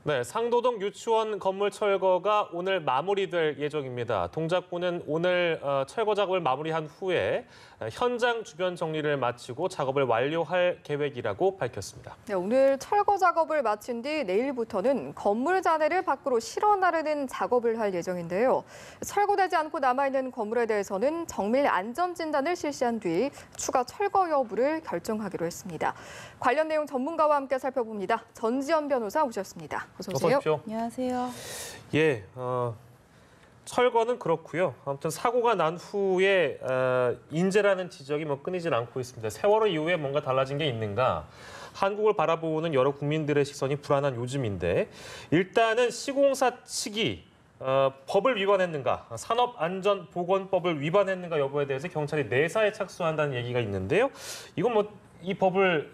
네, 상도동 유치원 건물 철거가 오늘 마무리될 예정입니다. 동작구는 오늘 철거 작업을 마무리한 후에 현장 주변 정리를 마치고 작업을 완료할 계획이라고 밝혔습니다. 네, 오늘 철거 작업을 마친 뒤 내일부터는 건물 잔해를 밖으로 실어 나르는 작업을 할 예정인데요. 철거되지 않고 남아있는 건물에 대해서는 정밀 안전 진단을 실시한 뒤 추가 철거 여부를 결정하기로 했습니다. 관련 내용 전문가와 함께 살펴봅니다. 전지현 변호사 오셨습니다. 어서 오세요. 안녕하세요. 예, 철거는 그렇고요. 아무튼 사고가 난 후에 인재라는 지적이 끊이질 않고 있습니다. 세월호 이후에 뭔가 달라진 게 있는가? 한국을 바라보는 여러 국민들의 시선이 불안한 요즘인데 일단은 시공사 측이 법을 위반했는가, 산업안전보건법을 위반했는가 여부에 대해서 경찰이 내사에 착수한다는 얘기가 있는데요. 이건 이 법을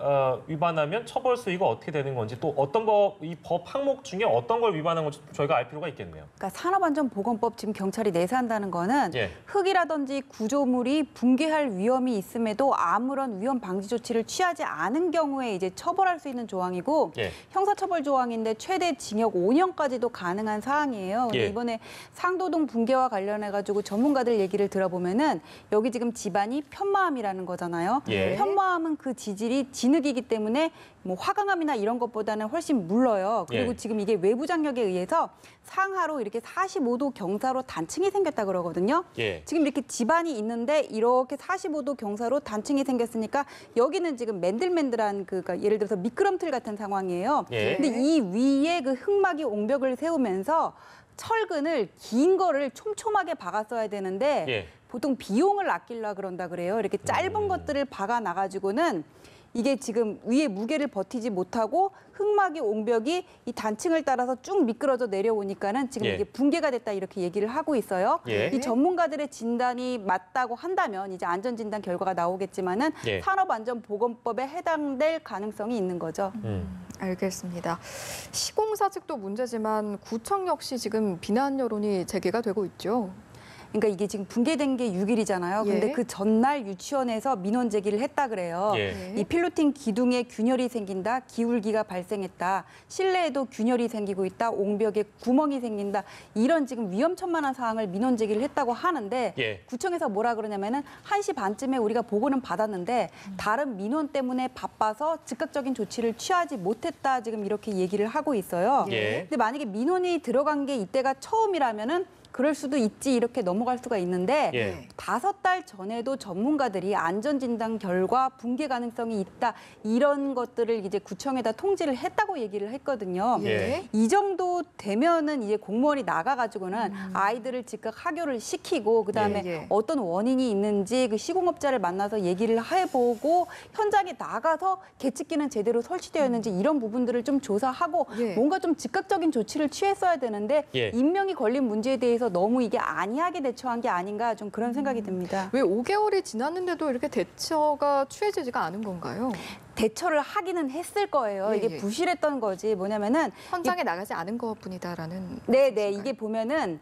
위반하면 처벌 수위가 어떻게 되는 건지 또 어떤 이 법 항목 중에 어떤 걸 위반한 건지 저희가 알 필요가 있겠네요. 그러니까 산업안전보건법 지금 경찰이 내사한다는 거는 예. 흙이라든지 구조물이 붕괴할 위험이 있음에도 아무런 위험 방지 조치를 취하지 않은 경우에 이제 처벌할 수 있는 조항이고 예. 형사처벌 조항인데 최대 징역 5년까지도 가능한 사항이에요. 근데 예. 이번에 상도동 붕괴와 관련해 가지고 전문가들 얘기를 들어보면은 여기 지금 집안이 편마암이라는 거잖아요. 예. 편마암은 그 지질이 진흙이기 때문에 뭐 화강암이나 이런 것보다는 훨씬 물러요. 그리고 예. 지금 이게 외부 장력에 의해서 상하로 이렇게 45도 경사로 단층이 생겼다 그러거든요. 예. 지금 이렇게 집안이 있는데 이렇게 45도 경사로 단층이 생겼으니까 여기는 지금 맨들맨들한 그러니까 예를 들어서 미끄럼틀 같은 상황이에요. 예. 근데 이 위에 그 흙막이 옹벽을 세우면서 철근을 긴 거를 촘촘하게 박았어야 되는데 예. 보통 비용을 아끼려 그런다 그래요. 이렇게 짧은 것들을 박아 나가지고는 이게 지금 위에 무게를 버티지 못하고 흙막이 옹벽이 이 단층을 따라서 쭉 미끄러져 내려오니까는 지금 예. 이게 붕괴가 됐다 이렇게 얘기를 하고 있어요. 예. 이 전문가들의 진단이 맞다고 한다면 이제 안전진단 결과가 나오겠지만은 예. 산업안전보건법에 해당될 가능성이 있는 거죠. 알겠습니다. 시공사 측도 문제지만 구청 역시 지금 비난 여론이 제기가 되고 있죠. 그러니까 이게 지금 붕괴된 게 6일이잖아요. 예. 근데 그 전날 유치원에서 민원 제기를 했다 그래요. 예. 이 필로팅 기둥에 균열이 생긴다, 기울기가 발생했다, 실내에도 균열이 생기고 있다, 옹벽에 구멍이 생긴다, 이런 지금 위험천만한 사항을 민원 제기를 했다고 하는데 예. 구청에서 뭐라 그러냐면은 1시 반쯤에 우리가 보고는 받았는데 다른 민원 때문에 바빠서 즉각적인 조치를 취하지 못했다 지금 이렇게 얘기를 하고 있어요. 예. 근데 만약에 민원이 들어간 게 이때가 처음이라면은 그럴 수도 있지 이렇게 넘어갈 수가 있는데 예. 5달 전에도 전문가들이 안전진단 결과 붕괴 가능성이 있다 이런 것들을 이제 구청에다 통지를 했다고 얘기를 했거든요. 예. 이 정도 되면은 이제 공무원이 나가가지고는 아이들을 즉각 하교를 시키고 그다음에 예. 어떤 원인이 있는지 그 시공업자를 만나서 얘기를 해보고 현장에 나가서 계측기는 제대로 설치되었는지 이런 부분들을 좀 조사하고 예. 뭔가 좀 즉각적인 조치를 취했어야 되는데 예. 인명이 걸린 문제에 대해서 너무 이게 안이하게 대처한 게 아닌가 좀 그런 생각이 듭니다. 왜 5개월이 지났는데도 이렇게 대처가 취해지지가 않은 건가요? 대처를 하기는 했을 거예요. 예, 이게 예. 부실했던 거지. 뭐냐면은 현장에 나가지 않은 것뿐이다라는. 네네 말씀이신가요? 이게 보면은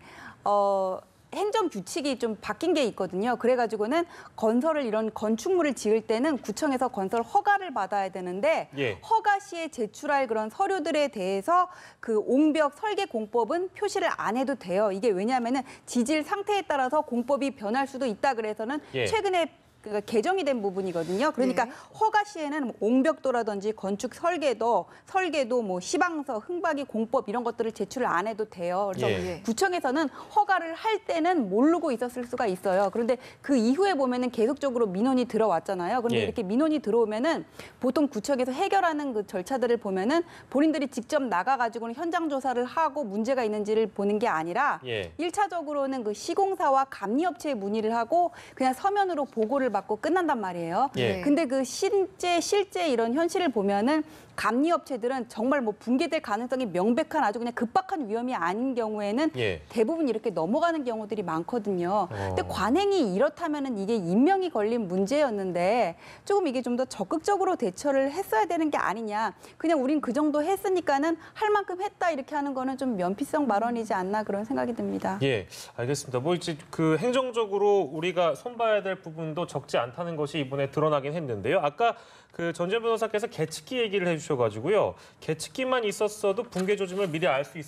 행정 규칙이 좀 바뀐 게 있거든요. 그래가지고는 건설을 이런 건축물을 지을 때는 구청에서 건설 허가를 받아야 되는데 예. 허가 시에 제출할 그런 서류들에 대해서 그 옹벽 설계 공법은 표시를 안 해도 돼요. 이게 왜냐하면은 지질 상태에 따라서 공법이 변할 수도 있다 그래서는 예. 최근에 그러니까 개정이 된 부분이거든요. 그러니까 예. 허가 시에는 뭐 옹벽도라든지 건축 설계도 뭐 시방서, 흥박이 공법 이런 것들을 제출을 안 해도 돼요. 그래서 예. 구청에서는 허가를 할 때는 모르고 있었을 수가 있어요. 그런데 그 이후에 보면은 계속적으로 민원이 들어왔잖아요. 그런데 예. 이렇게 민원이 들어오면은 보통 구청에서 해결하는 그 절차들을 보면은 본인들이 직접 나가가지고는 현장 조사를 하고 문제가 있는지를 보는 게 아니라 예. 1차적으로는 그 시공사와 감리업체에 문의를 하고 그냥 서면으로 보고를 받고 끝난단 말이에요. 예. 근데 그 실제 이런 현실을 보면은 감리업체들은 정말 뭐 붕괴될 가능성이 명백한 아주 그냥 급박한 위험이 아닌 경우에는 예. 대부분 이렇게 넘어가는 경우들이 많거든요. 근데 관행이 이렇다면은 이게 인명이 걸린 문제였는데 조금 이게 좀 더 적극적으로 대처를 했어야 되는 게 아니냐. 그냥 우린 그 정도 했으니까는 할 만큼 했다 이렇게 하는 거는 좀 면피성 발언이지 않나 그런 생각이 듭니다. 예, 알겠습니다. 이제 그 행정적으로 우리가 손봐야 될 부분도 적지 않다는 것이 이번에 드러나긴 했는데요. 아까 그 전지현 변호사께서 계측기 얘기를 해주셔가지고요. 계측기만 있었어도 붕괴 조짐을 미리 알 수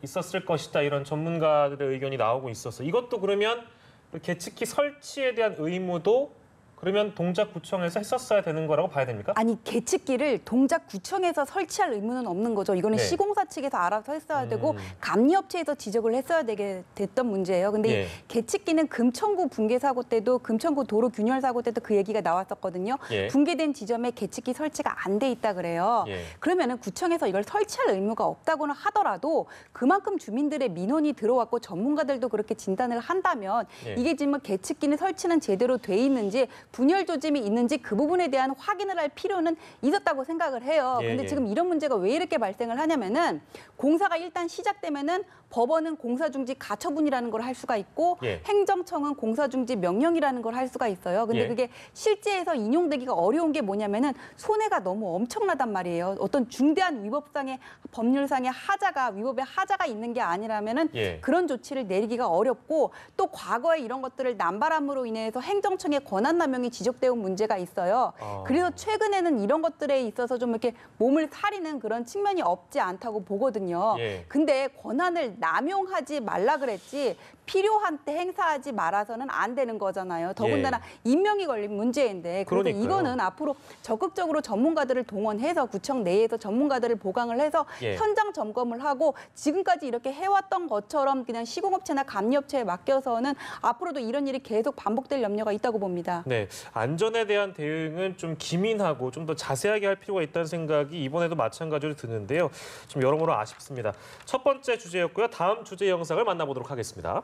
있었을 것이다. 이런 전문가들의 의견이 나오고 있어서 이것도 그러면 계측기 설치에 대한 의무도 그러면 동작구청에서 했었어야 되는 거라고 봐야 됩니까? 아니, 계측기를 동작구청에서 설치할 의무는 없는 거죠. 이거는 네. 시공사 측에서 알아서 했어야 되고 감리업체에서 지적을 했어야 되게 됐던 문제예요. 근데 예. 이 계측기는 금천구 붕괴 사고 때도 금천구 도로 균열 사고 때도 그 얘기가 나왔었거든요. 예. 붕괴된 지점에 계측기 설치가 안 돼 있다 그래요. 예. 그러면은 구청에서 이걸 설치할 의무가 없다고는 하더라도 그만큼 주민들의 민원이 들어왔고 전문가들도 그렇게 진단을 한다면 예. 이게 지금 계측기는 설치는 제대로 돼 있는지 분열 조짐이 있는지 그 부분에 대한 확인을 할 필요는 있었다고 생각을 해요. 예, 근데 예. 지금 이런 문제가 왜 이렇게 발생을 하냐면은 공사가 일단 시작되면은 법원은 공사중지 가처분이라는 걸 할 수가 있고 예. 행정청은 공사중지 명령이라는 걸 할 수가 있어요. 근데 예. 그게 실제에서 인용되기가 어려운 게 뭐냐면은 손해가 너무 엄청나단 말이에요. 어떤 중대한 위법상의 법률상의 위법의 하자가 있는 게 아니라면은 예. 그런 조치를 내리기가 어렵고 또 과거에 이런 것들을 남발함으로 인해서 행정청의 권한 남용이 지적되어 온 문제가 있어요. 그래서 최근에는 이런 것들에 있어서 좀 이렇게 몸을 사리는 그런 측면이 없지 않다고 보거든요. 예. 근데 권한을 남용하지 말라 그랬지 필요한 때 행사하지 말아서는 안 되는 거잖아요. 더군다나 인명이 걸린 문제인데 그래서 그러니까요. 이거는 앞으로 적극적으로 전문가들을 동원해서 구청 내에서 전문가들을 보강을 해서 예. 현장 점검을 하고 지금까지 이렇게 해왔던 것처럼 그냥 시공업체나 감리업체에 맡겨서는 앞으로도 이런 일이 계속 반복될 염려가 있다고 봅니다. 네, 안전에 대한 대응은 좀 기민하고 좀 더 자세하게 할 필요가 있다는 생각이 이번에도 마찬가지로 드는데요. 좀 여러모로 아쉽습니다. 첫 번째 주제였고요. 다음 주제 영상을 만나보도록 하겠습니다.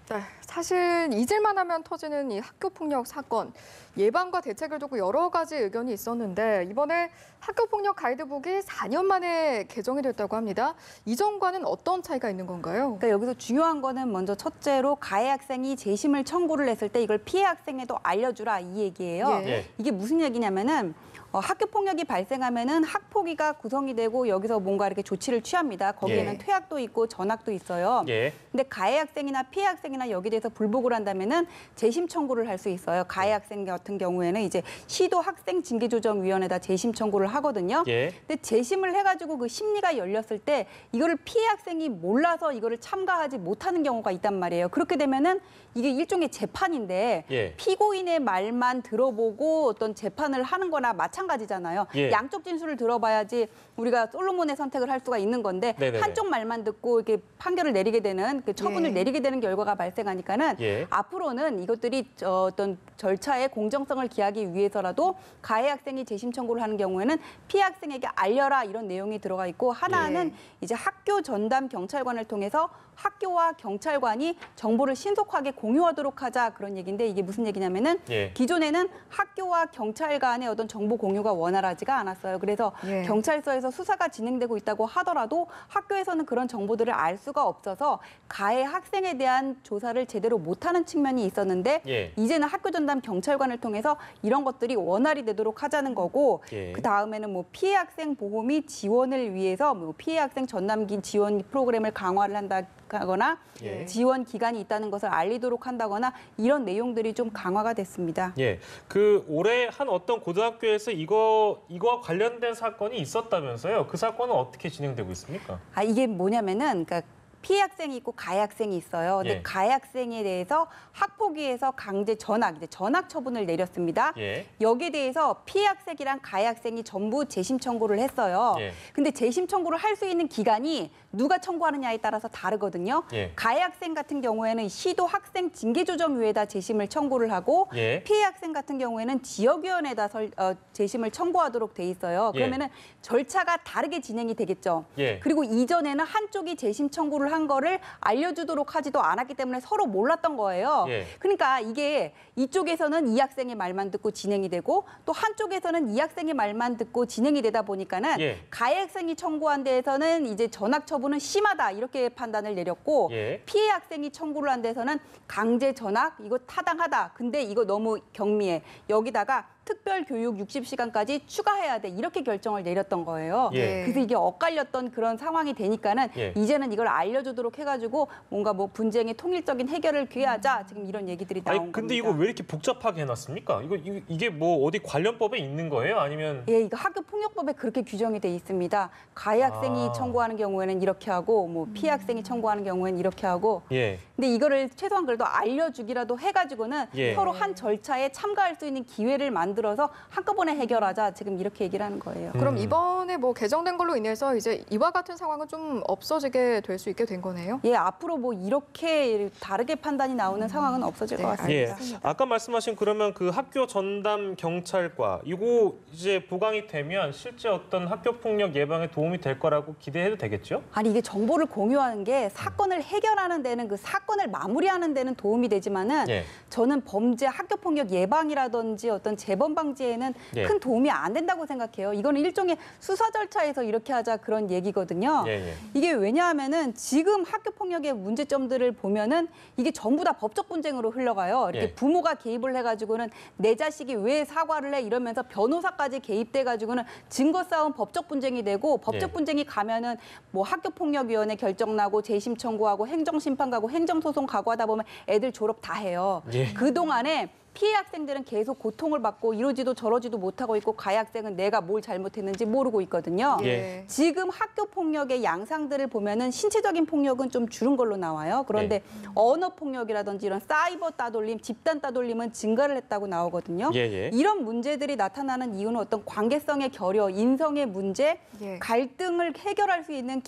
네, 사실 잊을만 하면 터지는 이 학교폭력 사건, 예방과 대책을 두고 여러 가지 의견이 있었는데 이번에 학교폭력 가이드북이 4년 만에 개정이 됐다고 합니다. 이전과는 어떤 차이가 있는 건가요? 그러니까 여기서 중요한 거는 먼저 첫째로 가해 학생이 재심을 청구를 했을 때 이걸 피해 학생에도 알려주라 이 얘기예요. 예. 이게 무슨 얘기냐면은 학교 폭력이 발생하면은 학폭위가 구성이 되고 여기서 뭔가 이렇게 조치를 취합니다. 거기에는 예. 퇴학도 있고 전학도 있어요. 예. 근데 가해 학생이나 피해 학생이나 여기에 대해서 불복을 한다면은 재심 청구를 할 수 있어요. 가해 학생 같은 경우에는 이제 시도 학생 징계조정위원회에다 재심 청구를 하거든요. 예. 근데 재심을 해가지고 그 심리가 열렸을 때 이거를 피해 학생이 몰라서 이거를 참가하지 못하는 경우가 있단 말이에요. 그렇게 되면은 이게 일종의 재판인데 예. 피고인의 말만 들어보고 어떤 재판을 하는 거나 마찬가지잖아요. 예. 양쪽 진술을 들어봐야지 우리가 솔로몬의 선택을 할 수가 있는 건데 네네네. 한쪽 말만 듣고 이렇게 판결을 내리게 되는 그 처분을 예. 내리게 되는 결과가 발생하니까는 예. 앞으로는 이것들이 어떤 절차의 공정성을 기하기 위해서라도 가해 학생이 재심 청구를 하는 경우에는 피해 학생에게 알려라 이런 내용이 들어가 있고 하나는 이제 학교 전담 경찰관을 통해서 학교와 경찰관이 정보를 신속하게 공유하도록 하자 그런 얘기인데 이게 무슨 얘기냐면은 예. 기존에는 학교와 경찰 간의 어떤 정보 공유가 원활하지가 않았어요. 그래서 예. 경찰서에서 수사가 진행되고 있다고 하더라도 학교에서는 그런 정보들을 알 수가 없어서 가해 학생에 대한 조사를 제대로 못하는 측면이 있었는데 예. 이제는 학교 전담 경찰관을 통해서 이런 것들이 원활히 되도록 하자는 거고 예. 그 다음에는 뭐 피해 학생 보호 및 지원을 위해서 뭐 피해 학생 전담기 지원 프로그램을 강화를 한다거나 예. 지원 기간이 있다는 것을 알리도록 한다거나 이런 내용들이 좀 강화가 됐습니다. 예, 그 올해 한 어떤 고등학교에서 이거와 관련된 사건이 있었다면서요? 그 사건은 어떻게 진행되고 있습니까? 이게 뭐냐면은 그러니까 피해 학생이 있고 가해 학생이 있어요. 근데 예. 가해 학생에 대해서 학폭위에서 강제 전학, 이제 전학 처분을 내렸습니다. 예. 여기에 대해서 피해 학생이랑 가해 학생이 전부 재심 청구를 했어요. 예. 근데 재심 청구를 할 수 있는 기간이 누가 청구하느냐에 따라서 다르거든요. 예. 가해 학생 같은 경우에는 시도 학생 징계조정위에다 재심을 청구를 하고 예. 피해 학생 같은 경우에는 지역위원회에다 재심을 청구하도록 돼 있어요. 예. 그러면은 절차가 다르게 진행이 되겠죠. 예. 그리고 이전에는 한쪽이 재심 청구를 한 거를 알려주도록 하지도 않았기 때문에 서로 몰랐던 거예요. 예. 그러니까 이게 이쪽에서는 이 학생의 말만 듣고 진행이 되고 또 한쪽에서는 이 학생의 말만 듣고 진행이 되다 보니까는 예. 가해 학생이 청구한 데에서는 이제 전학 처분은 심하다 이렇게 판단을 내렸고 예. 피해 학생이 청구를 한 데서는 강제 전학 이거 타당하다. 근데 이거 너무 경미해. 여기다가 특별 교육 60시간까지 추가해야 돼. 이렇게 결정을 내렸던 거예요. 예. 그래서 이게 엇갈렸던 그런 상황이 되니까는 예. 이제는 이걸 알려주도록 해가지고 뭔가 뭐 분쟁의 통일적인 해결을 기하자 지금 이런 얘기들이 나온 아니 근데 겁니다. 이거 왜 이렇게 복잡하게 해놨습니까? 이게 뭐 어디 관련법에 있는 거예요? 아니면 예, 이거 학교폭력법에 그렇게 규정이 돼 있습니다. 가해 학생이 아. 청구하는 경우에는 이렇게 하고 뭐 피해 학생이 청구하는 경우에는 이렇게 하고 예. 근데 이거를 최소한 그래도 알려주기라도 해가지고는 예. 서로 한 절차에 참가할 수 있는 기회를 만들어서 한꺼번에 해결하자 지금 이렇게 얘기를 하는 거예요. 그럼 이번에 뭐 개정된 걸로 인해서 이제 이와 같은 상황은 좀 없어지게 될 수 있게 된 거네요. 예, 앞으로 뭐 이렇게 다르게 판단이 나오는 상황은 없어질 네, 것 예. 같습니다. 아까 말씀하신 그러면 그 학교 전담 경찰과 이거 이제 보강이 되면 실제 어떤 학교 폭력 예방에 도움이 될 거라고 기대해도 되겠죠? 아니 이게 정보를 공유하는 게 사건을 해결하는 데는 그 사건을 마무리하는 데는 도움이 되지만은 예. 저는 범죄 학교 폭력 예방이라든지 어떤 재범 방지에는 예. 큰 도움이 안 된다고 생각해요. 이거는 일종의 수사 절차에서 이렇게 하자 그런 얘기거든요. 예, 예. 이게 왜냐하면은 지금 학교 폭력의 문제점들을 보면은 이게 전부 다 법적 분쟁으로 흘러가요. 이렇게 예. 부모가 개입을 해가지고는 내 자식이 왜 사과를 해 이러면서 변호사까지 개입돼가지고는 증거 싸움 법적 분쟁이 되고 법적 예. 분쟁이 가면은 뭐 학교폭력위원회 결정 나고 재심 청구하고 행정심판 가고 행정소송 가고 하다 보면 애들 졸업 다 해요. 예. 그동안에 피해 학생들은 계속 고통을 받고 이러지도 저러지도 못하고 있고 가해 학생은 내가 뭘 잘못했는지 모르고 있거든요. 예. 지금 학교 폭력의 양상들을 보면은 신체적인 폭력은 좀 줄은 걸로 나와요. 그런데 언어 폭력이라든지 이런 사이버 따돌림, 집단 따돌림은 증가를 했다고 나오거든요. 예, 예. 이런 문제들이 나타나는 이유는 어떤 관계성의 결여, 인성의 문제, 예. 갈등을 해결할 수 있는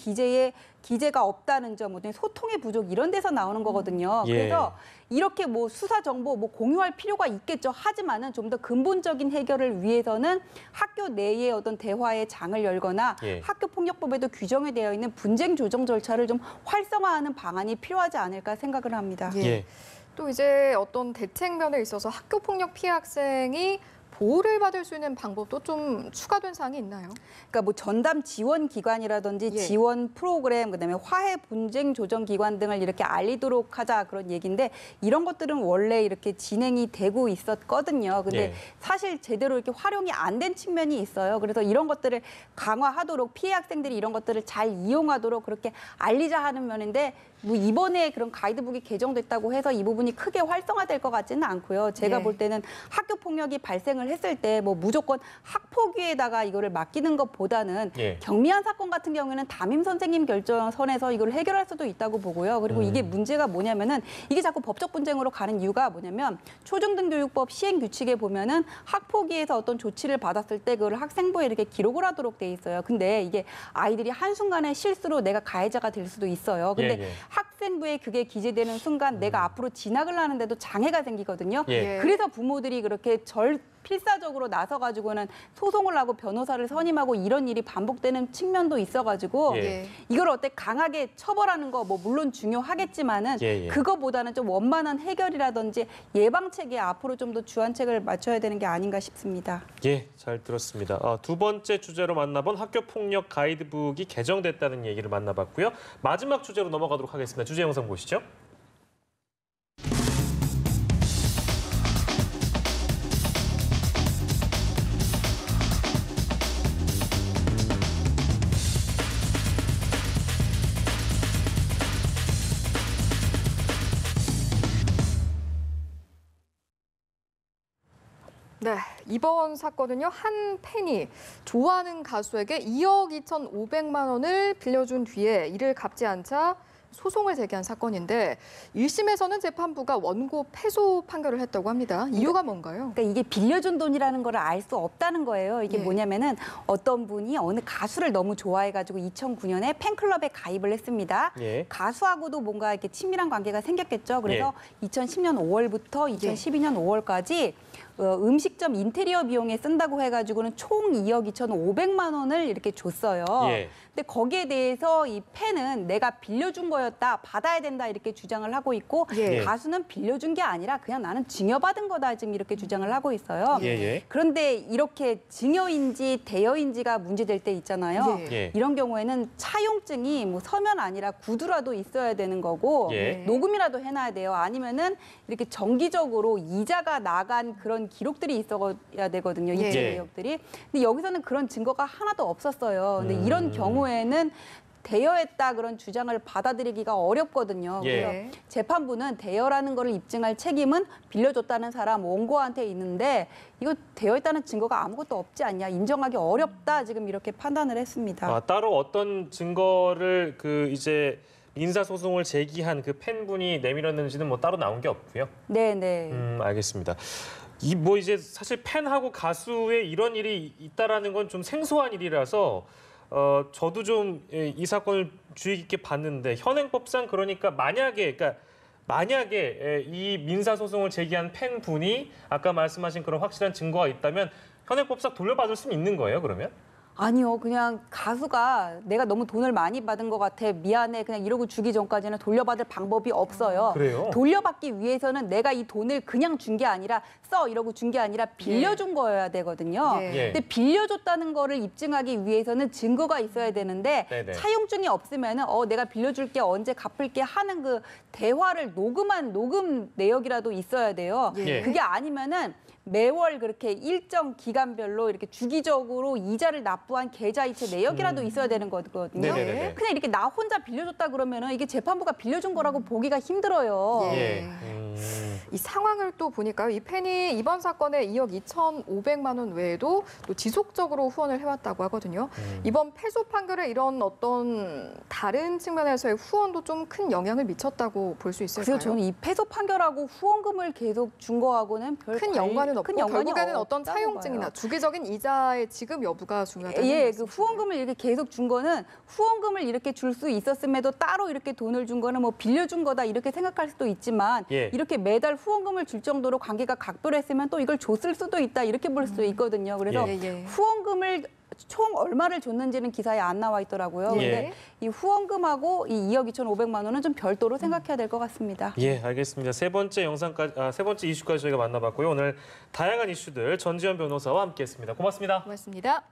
기제가 없다는 점, 어떤 소통의 부족 이런 데서 나오는 거거든요. 예. 그래서 이렇게 뭐 수사 정보 뭐 공유할 필요가 있겠죠. 하지만은 좀 더 근본적인 해결을 위해서는 학교 내에 어떤 대화의 장을 열거나 예. 학교폭력법에도 규정이 되어 있는 분쟁 조정 절차를 좀 활성화하는 방안이 필요하지 않을까 생각을 합니다. 예. 예. 또 이제 어떤 대책면에 있어서 학교 폭력 피해 학생이 보호를 받을 수 있는 방법도 좀 추가된 사항이 있나요? 그러니까 뭐 전담 지원 기관이라든지 예. 지원 프로그램, 그다음에 화해 분쟁 조정 기관 등을 이렇게 알리도록 하자 그런 얘기인데 이런 것들은 원래 이렇게 진행이 되고 있었거든요. 근데 예. 사실 제대로 이렇게 활용이 안 된 측면이 있어요. 그래서 이런 것들을 강화하도록 피해 학생들이 이런 것들을 잘 이용하도록 그렇게 알리자 하는 면인데 뭐 이번에 그런 가이드북이 개정됐다고 해서 이 부분이 크게 활성화될 것 같지는 않고요. 제가 예. 볼 때는 학교 폭력이 발생을 했을 때 뭐 무조건 학폭위에다가 이거를 맡기는 것보다는 예. 경미한 사건 같은 경우에는 담임 선생님 결정선에서 이걸 해결할 수도 있다고 보고요. 그리고 이게 문제가 뭐냐면은 이게 자꾸 법적 분쟁으로 가는 이유가 뭐냐면 초중등교육법 시행 규칙에 보면은 학폭위에서 어떤 조치를 받았을 때 그걸 학생부에 이렇게 기록을 하도록 돼 있어요. 근데 이게 아이들이 한순간에 실수로 내가 가해자가 될 수도 있어요. 근데 예, 예. 학생부에 그게 기재되는 순간 내가 앞으로 진학을 하는데도 장애가 생기거든요. 예. 그래서 부모들이 그렇게 필사적으로 나서가지고는 소송을 하고 변호사를 선임하고 이런 일이 반복되는 측면도 있어가지고 예. 이걸 어때 강하게 처벌하는 거 뭐 물론 중요하겠지만은 예, 예. 그거보다는 좀 원만한 해결이라든지 예방책에 앞으로 좀 더 주안책을 맞춰야 되는 게 아닌가 싶습니다. 예, 잘 들었습니다. 두 번째 주제로 만나본 학교 폭력 가이드북이 개정됐다는 얘기를 만나봤고요. 마지막 주제로 넘어가도록 하겠습니다. 주제 영상 보시죠. 네, 이번 사건은요. 한 팬이 좋아하는 가수에게 2억 2,500만 원을 빌려준 뒤에 이를 갚지 않자 소송을 제기한 사건인데 1심에서는 재판부가 원고 패소 판결을 했다고 합니다. 이유가 뭔가요? 그러니까 이게 빌려준 돈이라는 걸 알 수 없다는 거예요. 이게 예. 뭐냐면은 어떤 분이 어느 가수를 너무 좋아해가지고 2009년에 팬클럽에 가입을 했습니다. 예. 가수하고도 뭔가 이렇게 친밀한 관계가 생겼겠죠. 그래서 2010년 5월부터 2012년 5월까지 음식점 인테리어 비용에 쓴다고 해가지고는 총 2억 2,500만 원을 이렇게 줬어요. 예. 근데 거기에 대해서 이 펜은 내가 빌려준 거였다, 받아야 된다 이렇게 주장을 하고 있고 예. 가수는 빌려준 게 아니라 그냥 나는 증여받은 거다 지금 이렇게 주장을 하고 있어요. 예. 그런데 이렇게 증여인지 대여인지가 문제될 때 있잖아요. 예. 예. 이런 경우에는 차용증이 뭐 서면 아니라 구두라도 있어야 되는 거고 예. 녹음이라도 해놔야 돼요. 아니면은 이렇게 정기적으로 이자가 나간 그런 기록들이 있어야 되거든요. 예. 입증 내역들이. 근데 여기서는 그런 증거가 하나도 없었어요. 근데 이런 경우에는 대여했다 그런 주장을 받아들이기가 어렵거든요. 예. 그래서 재판부는 대여라는 거를 입증할 책임은 빌려줬다는 사람 원고한테 있는데 이거 대여했다는 증거가 아무것도 없지 않냐, 인정하기 어렵다 지금 이렇게 판단을 했습니다. 아, 따로 어떤 증거를 그 이제 민사 소송을 제기한 그 팬분이 내밀었는지는 뭐 따로 나온 게 없고요. 네네. 알겠습니다. 이 뭐 이제 사실 팬하고 가수의 이런 일이 있다라는 건 좀 생소한 일이라서 저도 좀 이 사건을 주의 깊게 봤는데 현행법상 그러니까 만약에 이 민사 소송을 제기한 팬분이 아까 말씀하신 그런 확실한 증거가 있다면 현행법상 돌려받을 수는 있는 거예요, 그러면? 아니요, 그냥 가수가 내가 너무 돈을 많이 받은 것 같아, 미안해, 그냥 이러고 주기 전까지는 돌려받을 방법이 없어요. 그래요? 돌려받기 위해서는 내가 이 돈을 그냥 준 게 아니라 이러고 준 게 아니라 빌려준 거여야 되거든요. 예. 근데 빌려줬다는 거를 입증하기 위해서는 증거가 있어야 되는데 네네. 차용증이 없으면은 내가 빌려줄게, 언제 갚을게 하는 그 대화를 녹음한 녹음 내역이라도 있어야 돼요. 예. 그게 아니면은 매월 그렇게 일정 기간별로 이렇게 주기적으로 이자를 납부한 계좌이체 내역이라도 있어야 되는 거거든요. 네네네. 그냥 이렇게 나 혼자 빌려줬다 그러면은 이게 재판부가 빌려준 거라고 보기가 힘들어요. 예. 이 상황을 또 보니까요. 이 팬이 이번 사건에 2억 2,500만 원 외에도 또 지속적으로 후원을 해왔다고 하거든요. 이번 패소 판결에 이런 어떤 다른 측면에서의 후원도 좀 큰 영향을 미쳤다고 볼 수 있을까요? 그래서 저는 이 패소 판결하고 후원금을 계속 준 거하고는 큰 연관은 없고 결국에는 어떤 없다는 차용증이나 거예요. 주기적인 이자의 지급 여부가 중요하다는 예, 그 말씀이시죠? 후원금을 이렇게 계속 준 거는 후원금을 이렇게 줄 수 있었음에도 따로 이렇게 돈을 준 거는 뭐 빌려준 거다 이렇게 생각할 수도 있지만 예. 이렇게 매달 후원금을 줄 정도로 관계가 각별했으면 또 이걸 줬을 수도 있다 이렇게 볼 수도 있거든요. 그래서 예. 후원금을 총 얼마를 줬는지는 기사에 안 나와 있더라고요. 예. 근데 이 후원금하고 이 2억 2,500만 원은 좀 별도로 생각해야 될 것 같습니다. 예, 알겠습니다. 세 번째 이슈까지 저희가 만나봤고요. 오늘 다양한 이슈들 전지현 변호사와 함께했습니다. 고맙습니다. 고맙습니다.